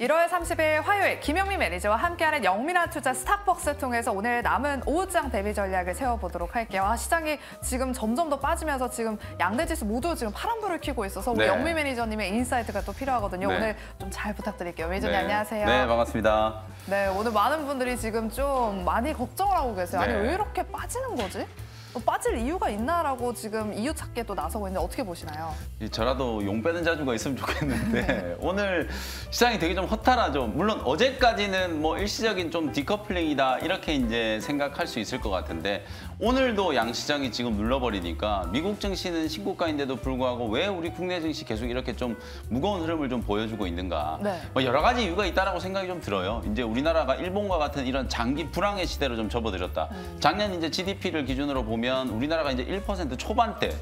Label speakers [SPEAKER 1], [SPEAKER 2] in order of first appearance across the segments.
[SPEAKER 1] 1월 30일 화요일 김영미 매니저와 함께하는 영민한 투자 스탁벅스 통해서 오늘 남은 오후장 대비 전략을 세워보도록 할게요. 시장이 지금 점점 더 빠지면서 지금 양대 지수 모두 지금 파란불을 켜고 있어서 우리 영미 매니저님의 인사이트가 또 필요하거든요. 오늘 좀 잘 부탁드릴게요. 매니저님 안녕하세요.
[SPEAKER 2] 네, 반갑습니다.
[SPEAKER 1] 네, 오늘 많은 분들이 지금 좀 많이 걱정을 하고 계세요. 아니 왜 이렇게 빠지는 거지? 또 빠질 이유가 있나라고 지금 이유 찾기에 또 나서고 있는데 어떻게 보시나요?
[SPEAKER 2] 저라도 용 빼는 자주가 있으면 좋겠는데 오늘 시장이 되게 좀 허탈하죠. 물론 어제까지는 뭐 일시적인 좀 디커플링이다 이렇게 이제 생각할 수 있을 것 같은데 오늘도 양시장이 지금 눌러버리니까 미국 증시는 신고가인데도 불구하고 왜 우리 국내 증시 계속 이렇게 좀 무거운 흐름을 좀 보여주고 있는가? 뭐 여러 가지 이유가 있다라고 생각이 좀 들어요. 이제 우리나라가 일본과 같은 이런 장기 불황의 시대로 좀 접어들었다. 작년 이제 GDP를 기준으로 보면 우리나라가 이제 1% 초반대,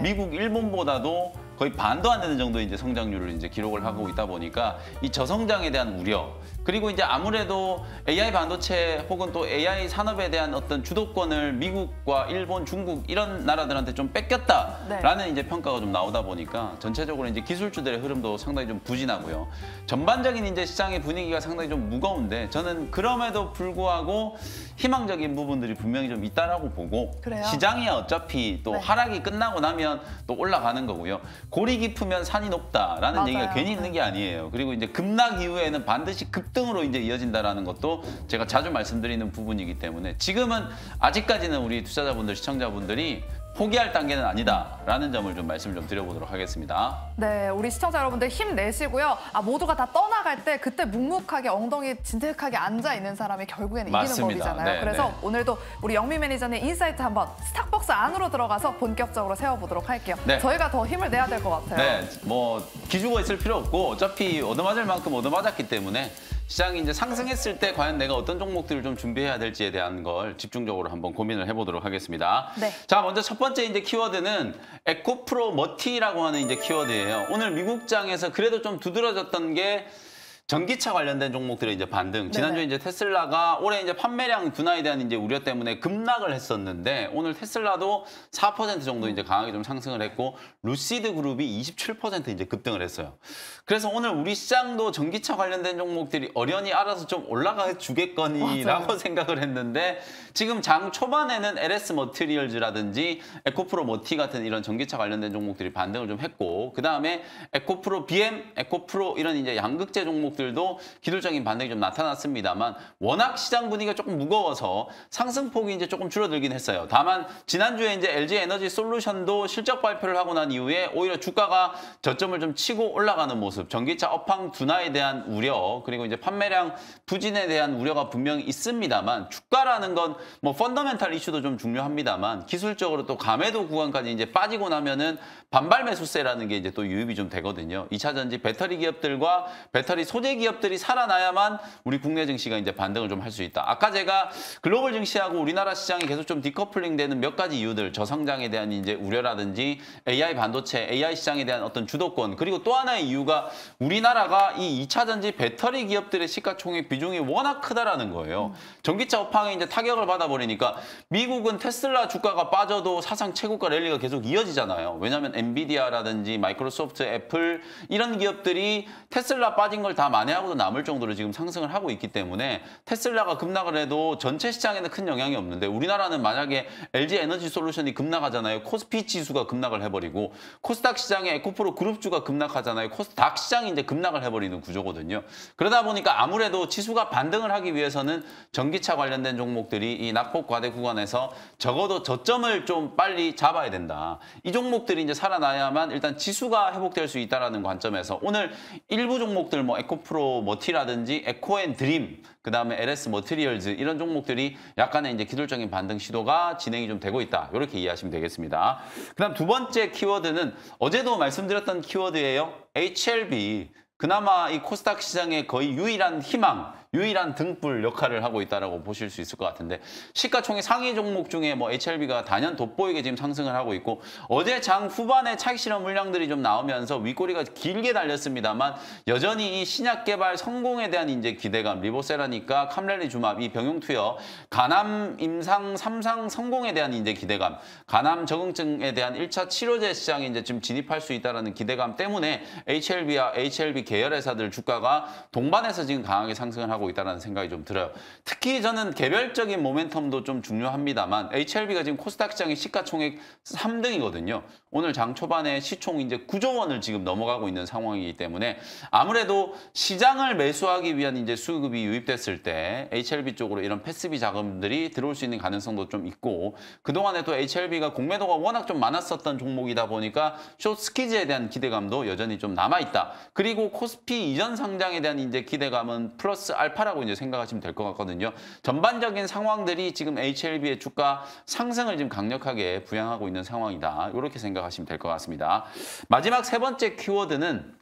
[SPEAKER 2] 미국, 일본보다도 거의 반도 안 되는 정도 이제 성장률을 이제 기록을 하고 있다 보니까 이 저성장에 대한 우려, 그리고 이제 아무래도 AI 반도체 혹은 또 AI 산업에 대한 어떤 주도권을 미국과 일본, 중국 이런 나라들한테 좀 뺏겼다라는 이제 평가가 좀 나오다 보니까 전체적으로 이제 기술주들의 흐름도 상당히 좀 부진하고요. 전반적인 이제 시장의 분위기가 상당히 좀 무거운데 저는 그럼에도 불구하고 희망적인 부분들이 분명히 좀 있다라고 보고 시장이 어차피 또 하락이 끝나고 나면 또 올라가는 거고요. 골이 깊으면 산이 높다라는 얘기가 괜히 있는 게 아니에요. 그리고 이제 급락 이후에는 반드시 급등으로 이제 이어진다라는 것도 제가 자주 말씀드리는 부분이기 때문에 지금은 아직까지는 우리 투자자분들, 시청자분들이 포기할 단계는 아니다라는 점을 좀 말씀을 좀 드려보도록 하겠습니다.
[SPEAKER 1] 네, 우리 시청자 여러분들 힘내시고요. 모두가 다 떠나갈 때 그때 묵묵하게 엉덩이 진득하게 앉아있는 사람이 결국에는 이기는 법이잖아요. 그래서 오늘도 우리 영미 매니저님 인사이트 한번 스탁벅스 안으로 들어가서 본격적으로 세워보도록 할게요. 저희가 더 힘을 내야 될 것 같아요.
[SPEAKER 2] 네, 뭐 기죽어 있을 필요 없고 어차피 얻어맞을 만큼 얻어맞았기 때문에 시장이 이제 상승했을 때 과연 내가 어떤 종목들을 좀 준비해야 될지에 대한 걸 집중적으로 한번 고민을 해보도록 하겠습니다. 자, 먼저 첫 번째 이제 키워드는 에코프로 머티라고 하는 이제 키워드예요. 오늘 미국장에서 그래도 좀 두드러졌던 게 전기차 관련된 종목들의 이제 반등. 지난주에 이제 테슬라가 올해 이제 판매량 둔화에 대한 이제 우려 때문에 급락을 했었는데 오늘 테슬라도 4% 정도 이제 강하게 좀 상승을 했고 루시드 그룹이 27% 이제 급등을 했어요. 그래서 오늘 우리 시장도 전기차 관련된 종목들이 어련히 알아서 좀 올라가 주겠거니라고 생각을 했는데 지금 장 초반에는 LS 머티리얼즈라든지 에코프로 머티 같은 이런 전기차 관련된 종목들이 반등을 좀 했고 그다음에 에코프로 BM, 에코프로 이런 이제 양극재 종목 들도 기술적인 반등이 좀 나타났습니다만 워낙 시장 분위기가 조금 무거워서 상승폭이 이제 조금 줄어들긴 했어요. 다만 지난주에 이제 LG 에너지 솔루션도 실적 발표를 하고 난 이후에 오히려 주가가 저점을 좀 치고 올라가는 모습, 전기차 업황 둔화에 대한 우려, 그리고 이제 판매량 부진에 대한 우려가 분명히 있습니다만 주가라는 건 뭐 펀더멘탈 이슈도 좀 중요합니다만 기술적으로 또 감해도 구간까지 이제 빠지고 나면은 반발 매수세라는 게 이제 또 유입이 좀 되거든요. 2차 전지 배터리 기업들과 배터리 소재 기업들이 살아나야만 우리 국내 증시가 이제 반등을 좀 할 수 있다. 아까 제가 글로벌 증시하고 우리나라 시장이 계속 좀 디커플링 되는 몇 가지 이유들, 저성장에 대한 이제 우려라든지 AI 반도체, AI 시장에 대한 어떤 주도권, 그리고 또 하나의 이유가 우리나라가 이 2차 전지 배터리 기업들의 시가총액 비중이 워낙 크다라는 거예요. 전기차 업황에 이제 타격을 받아버리니까 미국은 테슬라 주가가 빠져도 사상 최고가 랠리가 계속 이어지잖아요. 왜냐하면 엔비디아라든지 마이크로소프트, 애플 이런 기업들이 테슬라 빠진 걸 다 만회하고도 남을 정도로 지금 상승을 하고 있기 때문에 테슬라가 급락을 해도 전체 시장에는 큰 영향이 없는데 우리나라는 만약에 LG 에너지 솔루션이 급락하잖아요. 코스피 지수가 급락을 해버리고 코스닥 시장에 에코프로 그룹주가 급락하잖아요. 코스닥 시장이 이제 급락을 해버리는 구조거든요. 그러다 보니까 아무래도 지수가 반등을 하기 위해서는 전기차 관련된 종목들이 이 낙폭 과대 구간에서 적어도 저점을 좀 빨리 잡아야 된다. 이 종목들이 이제 살아나야만 일단 지수가 회복될 수 있다는 관점에서 오늘 일부 종목들 뭐 에코프로 머티라든지 에코앤드림, 그다음에 LS 머티리얼즈 이런 종목들이 약간의 이제 기술적인 반등 시도가 진행이 좀 되고 있다. 이렇게 이해하시면 되겠습니다. 그다음 두 번째 키워드는 어제도 말씀드렸던 키워드예요. HLB. 그나마 이 코스닥 시장의 거의 유일한 희망, 유일한 등불 역할을 하고 있다라고 보실 수 있을 것 같은데 시가총액 상위 종목 중에 뭐 HLB가 단연 돋보이게 지금 상승을 하고 있고 어제 장 후반에 차익 실현 물량들이 좀 나오면서 윗꼬리가 길게 달렸습니다만 여전히 이 신약 개발 성공에 대한 이제 기대감, 리보세라니까 캄렐리 주맙, 이 병용 투여, 간암 임상 3상 성공에 대한 이제 기대감, 간암 적응증에 대한 1차 치료제 시장에 이제 지금 진입할 수 있다라는 기대감 때문에 HLB와 HLB 계열 회사들 주가가 동반해서 지금 강하게 상승을 하고 있다는 생각이 좀 들어요. 특히 저는 개별적인 모멘텀도 좀 중요합니다만 HLB가 지금 코스닥 시장의 시가총액 3등이거든요. 오늘 장 초반에 시총 이제 9조 원을 지금 넘어가고 있는 상황이기 때문에 아무래도 시장을 매수하기 위한 이제 수급이 유입됐을 때 HLB 쪽으로 이런 패스비 자금들이 들어올 수 있는 가능성도 좀 있고 그동안에 또 HLB가 공매도가 워낙 좀 많았었던 종목이다 보니까 숏스키즈에 대한 기대감도 여전히 좀 남아있다. 그리고 코스피 이전 상장에 대한 이제 기대감은 플러스 알파라고 이제 생각하시면 될 것 같거든요. 전반적인 상황들이 지금 HLB의 주가 상승을 지금 강력하게 부양하고 있는 상황이다. 이렇게 생각하시면 될 것 같습니다. 마지막 세 번째 키워드는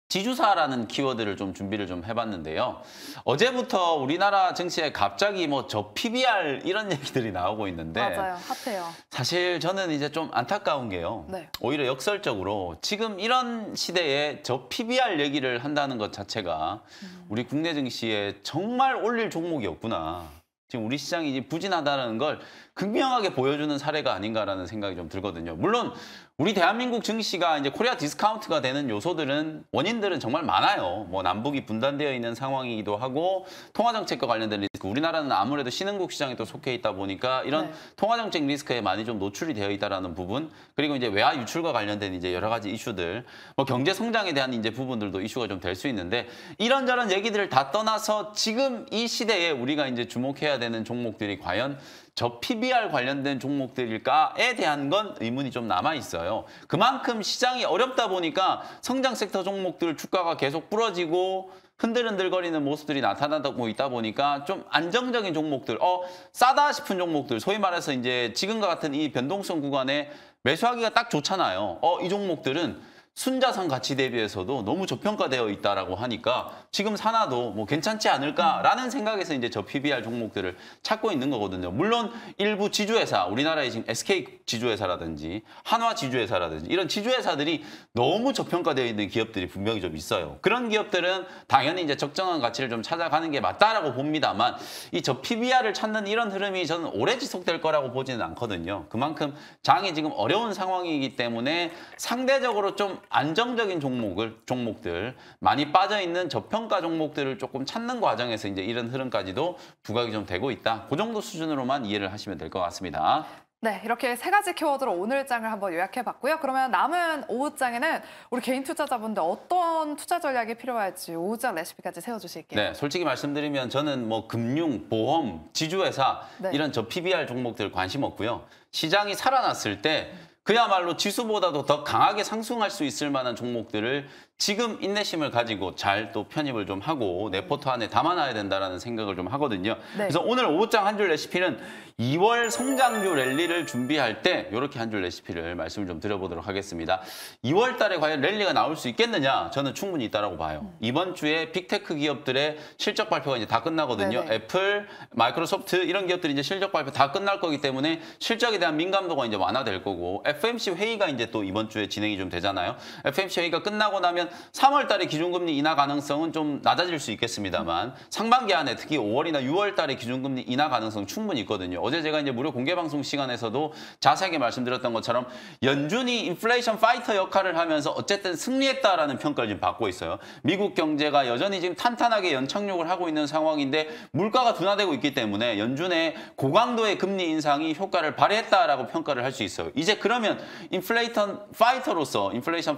[SPEAKER 2] 지주사라는 키워드를 좀 준비를 좀 해봤는데요. 어제부터 우리나라 증시에 갑자기 뭐 저 PBR 이런 얘기들이 나오고 있는데
[SPEAKER 1] 맞아요. 핫해요.
[SPEAKER 2] 사실 저는 이제 좀 안타까운 게요.
[SPEAKER 1] 네.
[SPEAKER 2] 오히려 역설적으로 지금 이런 시대에 저 PBR 얘기를 한다는 것 자체가 우리 국내 증시에 정말 올릴 종목이 없구나. 지금 우리 시장이 부진하다는 걸 극명하게 보여주는 사례가 아닌가라는 생각이 좀 들거든요. 물론 우리 대한민국 증시가 이제 코리아 디스카운트가 되는 요소들은 원인들은 정말 많아요. 뭐 남북이 분단되어 있는 상황이기도 하고 통화정책과 관련된 리스크. 우리나라는 아무래도 신흥국 시장에 또 속해 있다 보니까 이런
[SPEAKER 1] 네.
[SPEAKER 2] 통화정책 리스크에 많이 좀 노출이 되어 있다라는 부분. 그리고 이제 외화 유출과 관련된 이제 여러 가지 이슈들, 뭐 경제 성장에 대한 이제 부분들도 이슈가 좀 될 수 있는데 이런저런 얘기들을 다 떠나서 지금 이 시대에 우리가 이제 주목해야 되는 종목들이 과연 저 PBR 관련된 종목들일까에 대한 건 의문이 좀 남아있어요. 그만큼 시장이 어렵다 보니까 성장 섹터 종목들 주가가 계속 부러지고 흔들흔들거리는 모습들이 나타나고 있다 보니까 좀 안정적인 종목들, 싸다 싶은 종목들, 소위 말해서 이제 지금과 같은 이 변동성 구간에 매수하기가 딱 좋잖아요. 이 종목들은 순자산 가치 대비해서도 너무 저평가되어 있다라고 하니까 지금 사놔도 뭐 괜찮지 않을까라는 생각에서 이제 저 PBR 종목들을 찾고 있는 거거든요. 물론 일부 지주회사, 우리나라의 지금 SK 지주회사라든지 한화 지주회사라든지 이런 지주회사들이 너무 저평가되어 있는 기업들이 분명히 좀 있어요. 그런 기업들은 당연히 이제 적정한 가치를 좀 찾아가는 게 맞다라고 봅니다만 이 저 PBR을 찾는 이런 흐름이 저는 오래 지속될 거라고 보지는 않거든요. 그만큼 장이 지금 어려운 상황이기 때문에 상대적으로 좀 안정적인 종목들 많이 빠져있는 저평가 종목들을 조금 찾는 과정에서 이제 이런 흐름까지도 부각이 좀 되고 있다. 그 정도 수준으로만 이해를 하시면 될 것 같습니다.
[SPEAKER 1] 네, 이렇게 세 가지 키워드로 오늘 장을 한번 요약해봤고요. 그러면 남은 오후장에는 우리 개인 투자자분들 어떤 투자 전략이 필요할지 오후장 레시피까지 세워주실게요.
[SPEAKER 2] 네, 솔직히 말씀드리면 저는 뭐 금융, 보험, 지주회사
[SPEAKER 1] 네.
[SPEAKER 2] 이런 저 PBR 종목들 관심 없고요. 시장이 살아났을 때 그야말로 지수보다도 더 강하게 상승할 수 있을 만한 종목들을 지금 인내심을 가지고 잘 또 편입을 좀 하고 내 포트 안에 담아놔야 된다는 생각을 좀 하거든요.
[SPEAKER 1] 네.
[SPEAKER 2] 그래서 오늘 오후장 한 줄 레시피는 2월 성장주 랠리를 준비할 때 이렇게 한 줄 레시피를 말씀을 좀 드려보도록 하겠습니다. 2월 달에 과연 랠리가 나올 수 있겠느냐? 저는 충분히 있다라고 봐요. 이번 주에 빅테크 기업들의 실적 발표가 이제 다 끝나거든요.
[SPEAKER 1] 네네.
[SPEAKER 2] 애플, 마이크로소프트 이런 기업들이 이제 실적 발표 다 끝날 거기 때문에 실적에 대한 민감도가 이제 완화될 거고 FMC 회의가 이제 또 이번 주에 진행이 좀 되잖아요. FMC 회의가 끝나고 나면 3월 달에 기준금리 인하 가능성은 좀 낮아질 수 있겠습니다만 상반기 안에 특히 5월이나 6월 달에 기준금리 인하 가능성 충분히 있거든요. 어제 제가 이제 무료 공개 방송 시간에서도 자세하게 말씀드렸던 것처럼 연준이 인플레이션 파이터 역할을 하면서 어쨌든 승리했다라는 평가를 지금 받고 있어요. 미국 경제가 여전히 지금 탄탄하게 연착륙을 하고 있는 상황인데 물가가 둔화되고 있기 때문에 연준의 고강도의 금리 인상이 효과를 발휘했다라고 평가를 할 수 있어요. 이제 그러면 인플레이션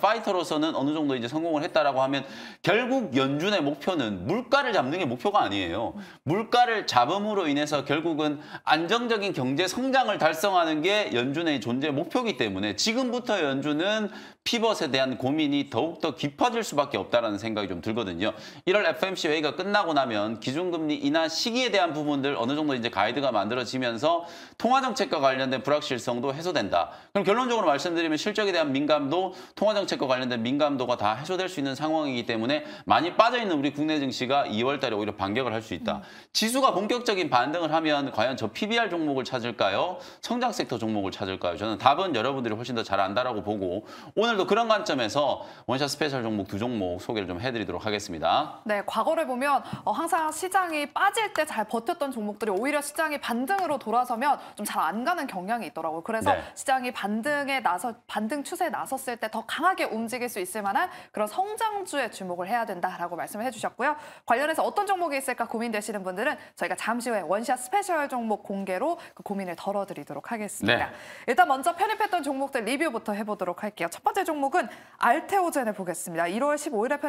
[SPEAKER 2] 파이터로서는 어느 정도 이제 성공을 했다라고 하면 결국 연준의 목표는 물가를 잡는 게 목표가 아니에요. 물가를 잡음으로 인해서 결국은 안정적인 경제 성장을 달성하는 게 연준의 존재 목표이기 때문에 지금부터 연준은 피벗에 대한 고민이 더욱더 깊어질 수밖에 없다라는 생각이 좀 들거든요. 1월 FOMC 회의가 끝나고 나면 기준금리 인하 시기에 대한 부분들 어느 정도 이제 가이드가 만들어지면서 통화정책과 관련된 불확실성도 해소된다. 그럼 결론적으로 말씀드리면 실적에 대한 민감도, 통화정책과 관련된 민감도가 다 해소될 수 있는 상황이기 때문에 많이 빠져있는 우리 국내 증시가 2월 달에 오히려 반격을 할 수 있다. 지수가 본격적인 반등을 하면 과연 저 PBR 종목을 찾을까요? 성장 섹터 종목을 찾을까요? 저는 답은 여러분들이 훨씬 더 잘 안다라고 보고 오늘도 그런 관점에서 원샷 스페셜 종목 두 종목 소개를 좀 해드리도록 하겠습니다.
[SPEAKER 1] 네, 과거를 보면 항상 시장이 빠질 때 잘 버텼던 종목들이 오히려 시장이 반등으로 돌아서면 좀 잘 안 가는 경향이 있더라고요. 그래서
[SPEAKER 2] 네.
[SPEAKER 1] 시장이 반등 추세에 나섰을 때 더 강하게 움직일 수 있을 만한 그런 성장주에 주목을 해야 된다라고 말씀을 해주셨고요. 관련해서 어떤 종목이 있을까 고민되시는 분들은 저희가 잠시 후에 원샷 스페셜 종목 공개로 그 고민을 덜어드리도록 하겠습니다.
[SPEAKER 2] 네.
[SPEAKER 1] 일단 먼저 편입했던 종목들 리뷰부터 해보도록 할게요. 첫 번째 종목은 알테오젠을 보겠습니다. 1월 15일에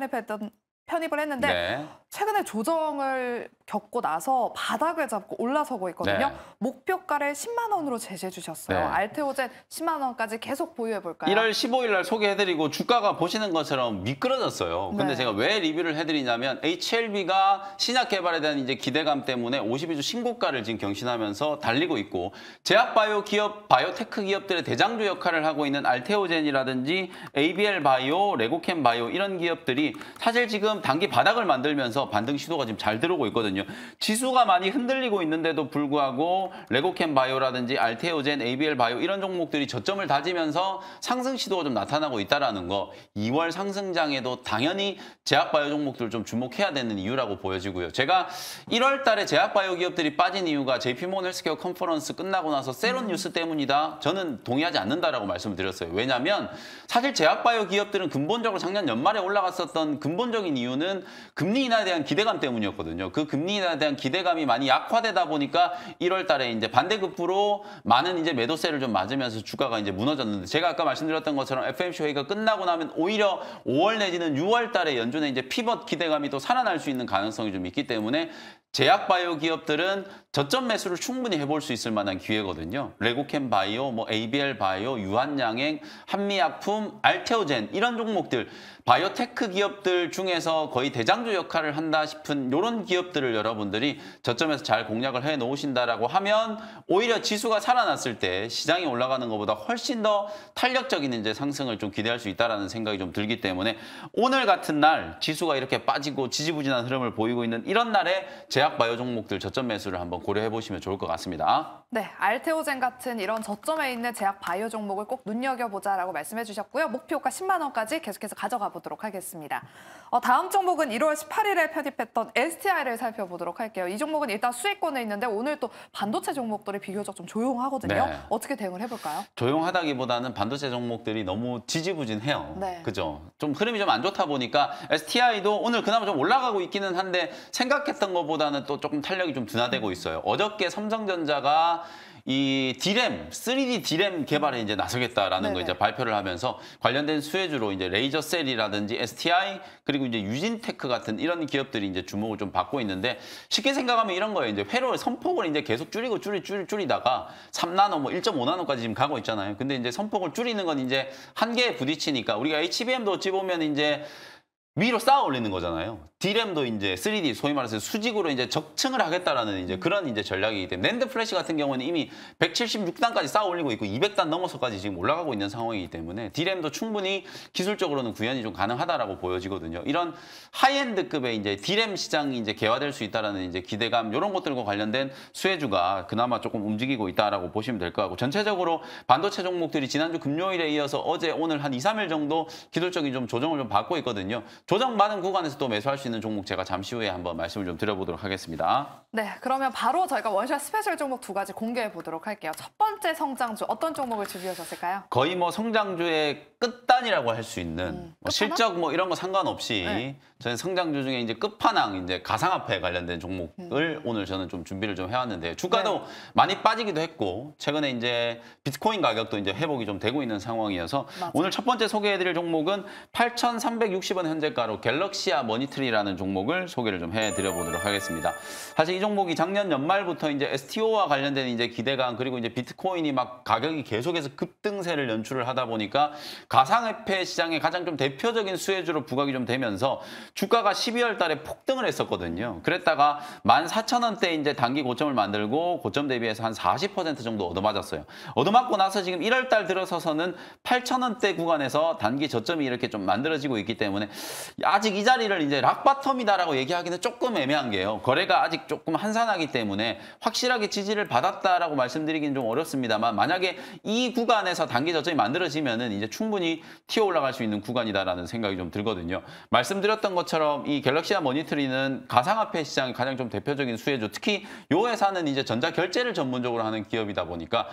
[SPEAKER 1] 편입을 했는데
[SPEAKER 2] 네.
[SPEAKER 1] 최근에 조정을 겪고 나서 바닥을 잡고 올라서고 있거든요.
[SPEAKER 2] 네.
[SPEAKER 1] 목표가를 10만 원으로 제시해 주셨어요.
[SPEAKER 2] 네.
[SPEAKER 1] 알테오젠 10만 원까지 계속 보유해 볼까요?
[SPEAKER 2] 1월 15일 날 소개해드리고 주가가 보시는 것처럼 미끄러졌어요. 근데
[SPEAKER 1] 네.
[SPEAKER 2] 제가 왜 리뷰를 해드리냐면 HLB가 신약 개발에 대한 이제 기대감 때문에 52주 신고가를 지금 경신하면서 달리고 있고 제약바이오 기업, 바이오테크 기업들의 대장주 역할을 하고 있는 알테오젠이라든지 ABL 바이오, 레고캠 바이오 이런 기업들이 사실 지금 단기 바닥을 만들면서 반등 시도가 지금 잘 들어오고 있거든요. 지수가 많이 흔들리고 있는데도 불구하고 레고캠 바이오라든지 알테오젠, ABL 바이오 이런 종목들이 저점을 다지면서 상승 시도가 좀 나타나고 있다는 거 2월 상승장에도 당연히 제약바이오 종목들 좀 주목해야 되는 이유라고 보여지고요. 제가 1월 달에 제약바이오 기업들이 빠진 이유가 JP모건 헬스케어 컨퍼런스 끝나고 나서 세론 뉴스 때문이다. 저는 동의하지 않는다라고 말씀을 드렸어요. 왜냐하면 사실 제약바이오 기업들은 근본적으로 작년 연말에 올라갔었던 근본적인 이유는 금리 인하에 대한 기대감 때문이었거든요. 그 금리 인하에 대한 기대감이 많이 약화되다 보니까 1월 달에 이제 반대급부로 많은 이제 매도세를 좀 맞으면서 주가가 이제 무너졌는데 제가 아까 말씀드렸던 것처럼 FOMC 회의가 끝나고 나면 오히려 5월 내지는 6월 달에 연준의 이제 피벗 기대감이 또 살아날 수 있는 가능성이 좀 있기 때문에 제약바이오 기업들은 저점 매수를 충분히 해볼 수 있을 만한 기회거든요. 레고캠 바이오, 뭐 ABL 바이오, 유한양행, 한미약품, 알테오젠 이런 종목들 바이오테크 기업들 중에서 거의 대장주 역할을 한다 싶은 이런 기업들을 여러분들이 저점에서 잘 공략을 해 놓으신다라고 하면 오히려 지수가 살아났을 때 시장이 올라가는 것보다 훨씬 더 탄력적인 이제 상승을 좀 기대할 수 있다라는 생각이 좀 들기 때문에 오늘 같은 날 지수가 이렇게 빠지고 지지부진한 흐름을 보이고 있는 이런 날에 제약 바이오 종목들 저점 매수를 한번 고려해 보시면 좋을 것 같습니다.
[SPEAKER 1] 네, 알테오젠 같은 이런 저점에 있는 제약 바이오 종목을 꼭 눈여겨보자라고 말씀해 주셨고요. 목표가 10만 원까지 계속해서 가져가 보도록 하겠습니다. 다음 종목은 1월 18일에 편입했던 STI를 살펴보도록 할게요. 이 종목은 일단 수익권에 있는데 오늘 또 반도체 종목들이 비교적 좀 조용하거든요.
[SPEAKER 2] 네.
[SPEAKER 1] 어떻게 대응을 해볼까요?
[SPEAKER 2] 조용하다기보다는 반도체 종목들이 너무 지지부진해요.
[SPEAKER 1] 네.
[SPEAKER 2] 그죠? 좀 흐름이 좀 안 좋다 보니까 STI도 오늘 그나마 좀 올라가고 있기는 한데 생각했던 것보다는 또 조금 탄력이 좀 둔화되고 있어요. 어저께 삼성전자가 이 D램, 3D D램 개발에 이제 나서겠다라는 거 이제 발표를 하면서 관련된 수혜주로 이제 레이저셀이라든지 STI 그리고 이제 유진테크 같은 이런 기업들이 이제 주목을 좀 받고 있는데 쉽게 생각하면 이런 거예요. 이제 회로 선폭을 이제 계속 줄이다가 3나노 뭐 1.5나노까지 지금 가고 있잖아요. 근데 이제 선폭을 줄이는 건 이제 한계에 부딪히니까 우리가 HBM도 어찌 보면 이제 위로 쌓아 올리는 거잖아요. D램도 이제 3D 소위 말해서 수직으로 이제 적층을 하겠다라는 이제 그런 이제 전략이기 때문에 낸드 플래시 같은 경우는 이미 176단까지 쌓아 올리고 있고 200단 넘어서까지 지금 올라가고 있는 상황이기 때문에 D램도 충분히 기술적으로는 구현이 좀 가능하다라고 보여지거든요. 이런 하이엔드급의 이제 D램 시장이 이제 개화될 수 있다라는 이제 기대감 이런 것들과 관련된 수혜주가 그나마 조금 움직이고 있다라고 보시면 될 것 같고 전체적으로 반도체 종목들이 지난주 금요일에 이어서 어제 오늘 한 2, 3일 정도 기술적인 좀 조정을 좀 받고 있거든요. 조정 많은 구간에서 또 매수할 수 있는 종목 제가 잠시 후에 한번 말씀을 좀 드려보도록 하겠습니다.
[SPEAKER 1] 네, 그러면 바로 저희가 원샷 스페셜 종목 두 가지 공개해 보도록 할게요. 첫 번째 성장주 어떤 종목을 준비하셨을까요?
[SPEAKER 2] 거의 뭐 성장주의 끝단이라고 할 수 있는 뭐 실적 뭐 이런 거 상관없이
[SPEAKER 1] 네.
[SPEAKER 2] 저는 성장주 중에 이제 끝판왕 이제 가상화폐 관련된 종목을 오늘 저는 좀 준비를 좀 해왔는데 주가도
[SPEAKER 1] 네.
[SPEAKER 2] 많이 빠지기도 했고 최근에 이제 비트코인 가격도 이제 회복이 좀 되고 있는 상황이어서
[SPEAKER 1] 맞아.
[SPEAKER 2] 오늘 첫 번째 소개해드릴 종목은 8,360원 현재가로 갤럭시아 머니트리라는 종목을 소개를 좀 해드려보도록 하겠습니다. 사실 이 종목이 작년 연말부터 이제 STO와 관련된 이제 기대감 그리고 이제 비트코인이 막 가격이 계속해서 급등세를 연출을 하다 보니까 가상화폐 시장의 가장 좀 대표적인 수혜주로 부각이 좀 되면서 주가가 12월 달에 폭등을 했었거든요. 그랬다가 14,000원대 이제 단기 고점을 만들고 고점 대비해서 한 40% 정도 얻어맞았어요. 얻어맞고 나서 지금 1월 달 들어서서는 8,000원대 구간에서 단기 저점이 이렇게 좀 만들어지고 있기 때문에 아직 이 자리를 이제 락바텀이다라고 얘기하기는 조금 애매한 게요. 거래가 아직 조금 한산하기 때문에 확실하게 지지를 받았다라고 말씀드리기는 좀 어렵습니다만 만약에 이 구간에서 단기 저점이 만들어지면은 이제 충분히 튀어 올라갈 수 있는 구간이다라는 생각이 좀 들거든요. 말씀드렸던 것처럼 이 갤럭시아 머니터리는 가상화폐 시장의 가장 좀 대표적인 수혜주, 특히 이 회사는 이제 전자 결제를 전문적으로 하는 기업이다 보니까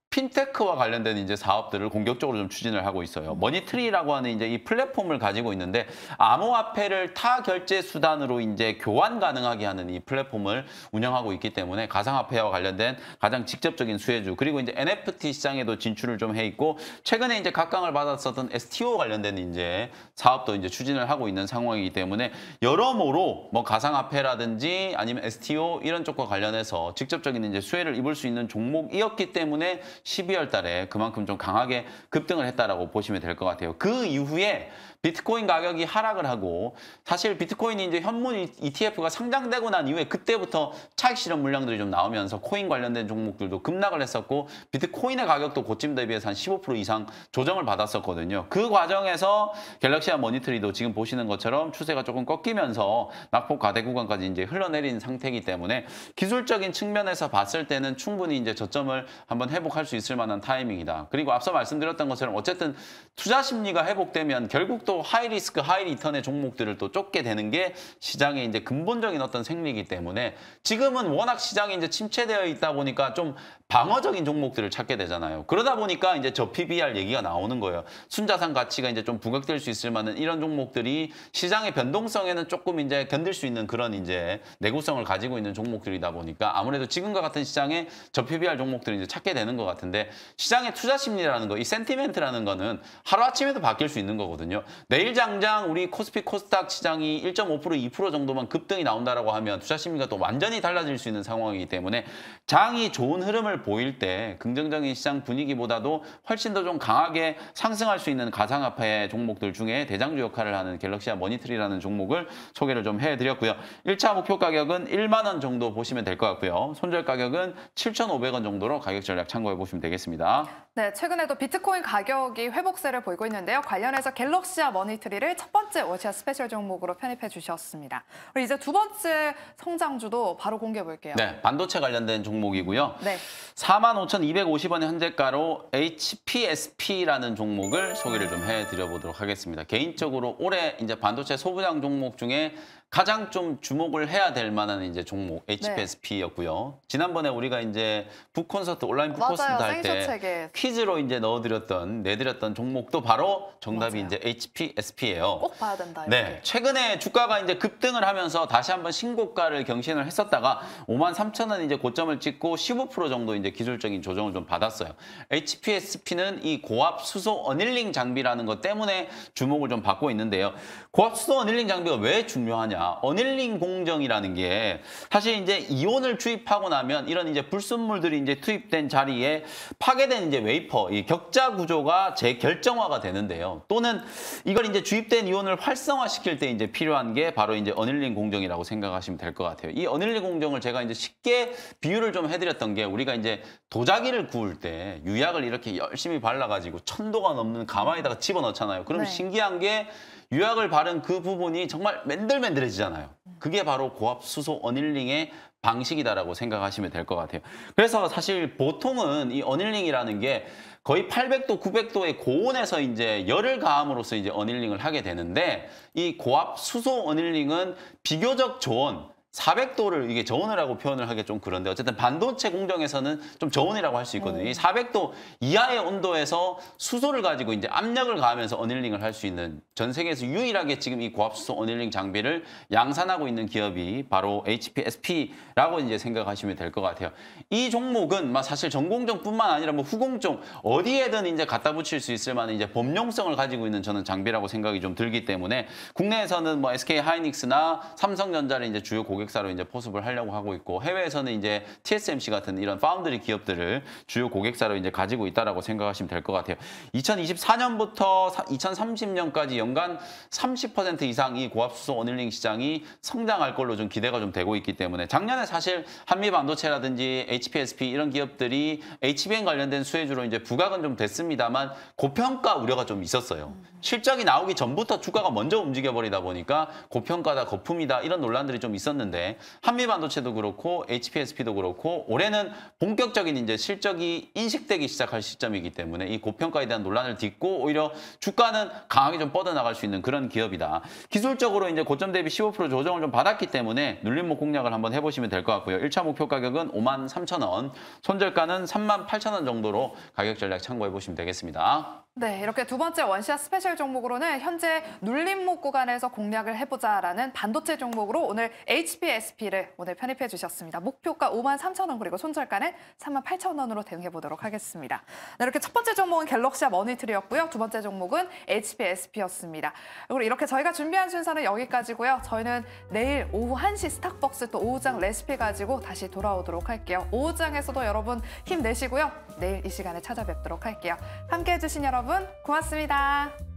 [SPEAKER 2] 핀테크와 관련된 이제 사업들을 공격적으로 좀 추진을 하고 있어요. 머니트리라고 하는 이제 이 플랫폼을 가지고 있는데 암호화폐를 타 결제 수단으로 이제 교환 가능하게 하는 이 플랫폼을 운영하고 있기 때문에 가상화폐와 관련된 가장 직접적인 수혜주, 그리고 이제 NFT 시장에도 진출을 좀 해 있고 최근에 이제 각광을 받았었던 STO 관련된 이제 사업도 이제 추진을 하고 있는 상황이기 때문에 여러모로 뭐 가상화폐라든지 아니면 STO 이런 쪽과 관련해서 직접적인 이제 수혜를 입을 수 있는 종목이었기 때문에 12월 달에 그만큼 좀 강하게 급등을 했다라고 보시면 될 것 같아요. 그 이후에 비트코인 가격이 하락을 하고 사실 비트코인이 이제 현물 ETF가 상장되고 난 이후에 그때부터 차익 실현 물량들이 좀 나오면서 코인 관련된 종목들도 급락을 했었고 비트코인의 가격도 고점 대비해서 한 15% 이상 조정을 받았었거든요. 그 과정에서 갤럭시아 머니터리도 지금 보시는 것처럼 추세가 조금 꺾이면서 낙폭 과대 구간까지 이제 흘러내린 상태이기 때문에 기술적인 측면에서 봤을 때는 충분히 이제 저점을 한번 회복할 수 있을 만한 타이밍이다. 그리고 앞서 말씀드렸던 것처럼 어쨌든 투자 심리가 회복되면 결국 또 하이 리스크, 하이 리턴의 종목들을 또 쫓게 되는 게 시장의 이제 근본적인 어떤 생리이기 때문에 지금은 워낙 시장이 이제 침체되어 있다 보니까 좀 방어적인 종목들을 찾게 되잖아요. 그러다 보니까 이제 저 PBR 얘기가 나오는 거예요. 순자산 가치가 이제 좀 부각될 수 있을 만한 이런 종목들이 시장의 변동성에는 조금 이제 견딜 수 있는 그런 이제 내구성을 가지고 있는 종목들이다 보니까 아무래도 지금과 같은 시장에 저 PBR 종목들을 이제 찾게 되는 것 같은데 시장의 투자 심리라는 거, 이 센티멘트라는 거는 하루아침에도 바뀔 수 있는 거거든요. 내일 당장 우리 코스피 코스닥 시장이 1.5%, 2% 정도만 급등이 나온다라고 하면 투자 심리가 또 완전히 달라질 수 있는 상황이기 때문에 장이 좋은 흐름을 보일 때 긍정적인 시장 분위기보다도 훨씬 더 좀 강하게 상승할 수 있는 가상화폐 종목들 중에 대장주 역할을 하는 갤럭시아 머니터리라는 종목을 소개를 좀 해드렸고요. 1차 목표 가격은 1만 원 정도 보시면 될 것 같고요. 손절 가격은 7,500원 정도로 가격 전략 참고해 보시면 되겠습니다.
[SPEAKER 1] 네, 최근에도 비트코인 가격이 회복세를 보이고 있는데요. 관련해서 갤럭시아 머니터리를 첫 번째 워시아 스페셜 종목으로 편입해 주셨습니다. 그리고 이제 두 번째 성장주도 바로 공개해 볼게요.
[SPEAKER 2] 네, 반도체 관련된 종목이고요.
[SPEAKER 1] 네.
[SPEAKER 2] 45,250원의 현재가로 HPSP라는 종목을 소개를 좀 해드려 보도록 하겠습니다. 개인적으로 올해 이제 반도체 소부장 종목 중에 가장 좀 주목을 해야 될 만한 이제 종목 HPSP였고요. 지난번에 우리가 이제 북콘서트 온라인 북콘서트 할 때 퀴즈로 이제 내드렸던 종목도 바로 정답이
[SPEAKER 1] 맞아요.
[SPEAKER 2] 이제 HPSP예요.
[SPEAKER 1] 꼭 봐야 된다.
[SPEAKER 2] 네,
[SPEAKER 1] 이렇게.
[SPEAKER 2] 최근에 주가가 이제 급등을 하면서 다시 한번 신고가를 경신을 했었다가 53,000원 이제 고점을 찍고 15% 정도 이제 기술적인 조정을 좀 받았어요. HPSP는 이 고압 수소 어닐링 장비라는 것 때문에 주목을 좀 받고 있는데요. 고압 수소 어닐링 장비가 왜 중요하냐? 어닐링 공정이라는 게 사실 이제 이온을 주입하고 나면 이런 이제 불순물들이 이제 투입된 자리에 파괴된 이제 웨이퍼, 이 격자 구조가 재결정화가 되는데요. 또는 이걸 이제 주입된 이온을 활성화시킬 때 이제 필요한 게 바로 이제 어닐링 공정이라고 생각하시면 될 것 같아요. 이 어닐링 공정을 제가 이제 쉽게 비유를 좀 해드렸던 게 우리가 이제 도자기를 구울 때 유약을 이렇게 열심히 발라가지고 1000도가 넘는 가마에다가 집어넣잖아요. 그럼
[SPEAKER 1] 네.
[SPEAKER 2] 신기한 게 유약을 바른 그 부분이 정말 맨들맨들해지잖아요. 그게 바로 고압 수소 어닐링의 방식이다라고 생각하시면 될 것 같아요. 그래서 사실 보통은 이 어닐링이라는 게 거의 800도, 900도의 고온에서 이제 열을 가함으로써 이제 어닐링을 하게 되는데 이 고압 수소 어닐링은 비교적 저온 400도를 이게 저온이라고 표현을 하기 좀 그런데 어쨌든 반도체 공정에서는 좀 저온이라고 할 수 있거든요. 이 400도 이하의 온도에서 수소를 가지고 이제 압력을 가하면서 어닐링을 할 수 있는 전 세계에서 유일하게 지금 이 고압수소 어닐링 장비를 양산하고 있는 기업이 바로 HPSP라고 이제 생각하시면 될 것 같아요. 이 종목은 사실 전공정뿐만 아니라 뭐 후공정 어디에든 이제 갖다 붙일 수 있을 만한 이제 범용성을 가지고 있는 저는 장비라고 생각이 좀 들기 때문에 국내에서는 뭐 SK 하이닉스나 삼성전자를 이제 주요 고객 고객사로 이제 포섭을 하려고 하고 있고 해외에서는 이제 TSMC 같은 이런 파운드리 기업들을 주요 고객사로 이제 가지고 있다라고 생각하시면 될 것 같아요. 2024년부터 2030년까지 연간 30% 이상 이 고압수소 어닐링 시장이 성장할 걸로 좀 기대가 좀 되고 있기 때문에 작년에 사실 한미 반도체라든지 HPSP 이런 기업들이 HBM 관련된 수혜주로 이제 부각은 좀 됐습니다만 고평가 우려가 좀 있었어요. 실적이 나오기 전부터 주가가 먼저 움직여버리다 보니까 고평가다, 거품이다 이런 논란들이 좀 있었는데 한미 반도체도 그렇고 HPSP도 그렇고 올해는 본격적인 이제 실적이 인식되기 시작할 시점이기 때문에 이 고평가에 대한 논란을 딛고 오히려 주가는 강하게 좀 뻗어나갈 수 있는 그런 기업이다. 기술적으로 이제 고점 대비 15% 조정을 좀 받았기 때문에 눌림목 공략을 한번 해보시면 될 것 같고요. 1차 목표 가격은 53,000원, 손절가는 38,000원 정도로 가격 전략 참고해 보시면 되겠습니다.
[SPEAKER 1] 네, 이렇게 두 번째 원샷 스페셜 종목으로는 현재 눌림목 구간에서 공략을 해보자라는 반도체 종목으로 오늘 HPSP를 오늘 편입해 주셨습니다. 목표가 53,000원 그리고 손절가는 38,000원으로 대응해 보도록 하겠습니다. 네, 이렇게 첫 번째 종목은 갤럭시아 머니트리였고요. 두 번째 종목은 HPSP였습니다. 그리고 이렇게 저희가 준비한 순서는 여기까지고요. 저희는 내일 오후 1시 스탁벅스 또 오후장 레시피 가지고 다시 돌아오도록 할게요. 오후장에서도 여러분 힘내시고요. 내일 이 시간에 찾아뵙도록 할게요. 함께해 주신 여러분 고맙습니다.